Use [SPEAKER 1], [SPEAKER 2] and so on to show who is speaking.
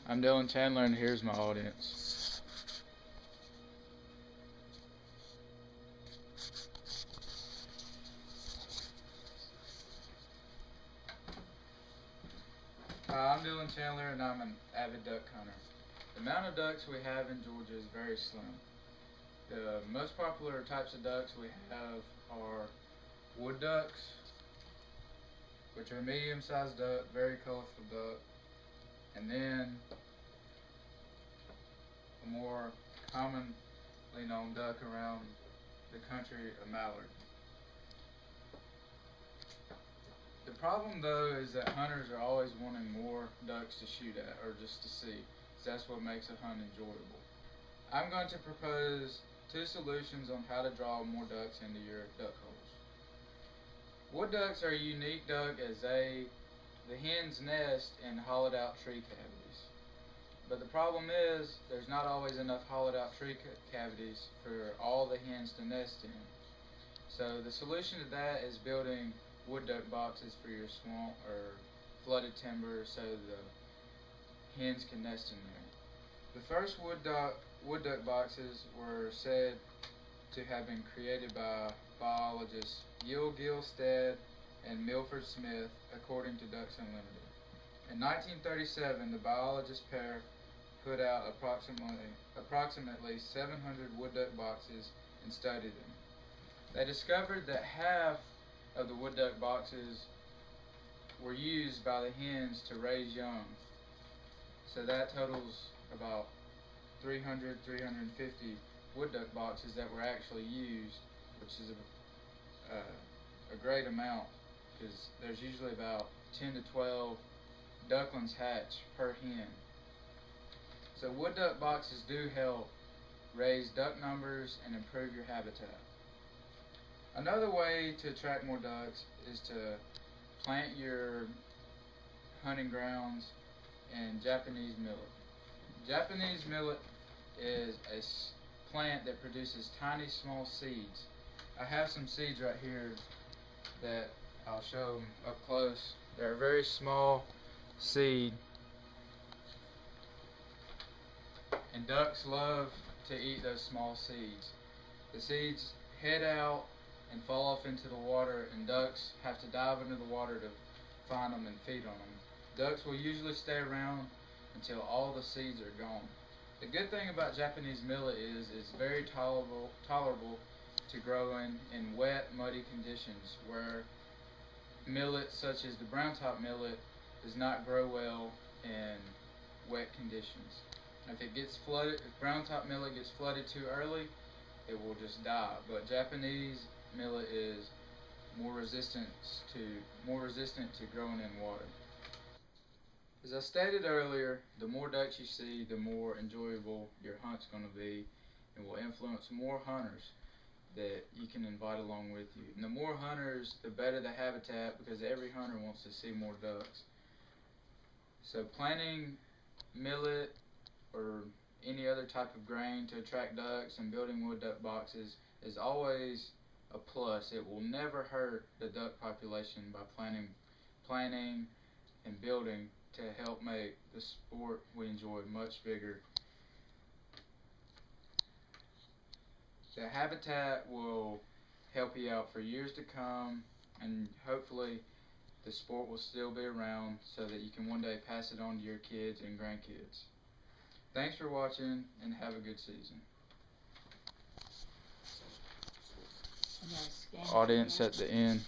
[SPEAKER 1] I'm Dylan Chandler, and here's my audience. Hi, I'm Dylan Chandler, and I'm an avid duck hunter. The amount of ducks we have in Georgia is very slim. The most popular types of ducks we have are wood ducks, which are a medium-sized duck, very colorful duck, and then a more commonly known duck around the country, a mallard. The problem though is that hunters are always wanting more ducks to shoot at or just to see, so that's what makes a hunt enjoyable. I'm going to propose two solutions on how to draw more ducks into your duck holes. Wood ducks are a unique duck as the hens nest in hollowed out tree cavities. But the problem is there's not always enough hollowed out tree cavities for all the hens to nest in. So the solution to that is building wood duck boxes for your swamp or flooded timber so the hens can nest in there. The first wood duck boxes were said to have been created by biologists Yale Gilstead and Milford Smith, according to Ducks Unlimited. In 1937, the biologist pair put out approximately 700 wood duck boxes and studied them. They discovered that half of the wood duck boxes were used by the hens to raise young. So that totals about 300, 350 wood duck boxes that were actually used, which is a great amount because there's usually about 10 to 12 ducklings hatch per hen. So wood duck boxes do help raise duck numbers and improve your habitat. Another way to attract more ducks is to plant your hunting grounds in Japanese millet. Japanese millet is a plant that produces tiny small seeds. I have some seeds right here that I'll show up close. They're a very small seed, and ducks love to eat those small seeds. The seeds head out and fall off into the water, and ducks have to dive into the water to find them and feed on them. Ducks will usually stay around until all the seeds are gone. The good thing about Japanese millet is it's very tolerable to grow in wet, muddy conditions where millet such as the brown top millet does not grow well in wet conditions. If it gets flooded, if brown top millet gets flooded too early, it will just die. But Japanese millet is more resistant to growing in water. As I stated earlier, the more ducks you see, the more enjoyable your hunt's going to be, and will influence more hunters that you can invite along with you. And the more hunters, the better the habitat, because every hunter wants to see more ducks. So planting millet or any other type of grain to attract ducks and building wood duck boxes is always a plus. It will never hurt the duck population by planning and building to help make the sport we enjoy much bigger. The habitat will help you out for years to come, and hopefully the sport will still be around so that you can one day pass it on to your kids and grandkids. Thanks for watching, and have a good season. Audience at the end.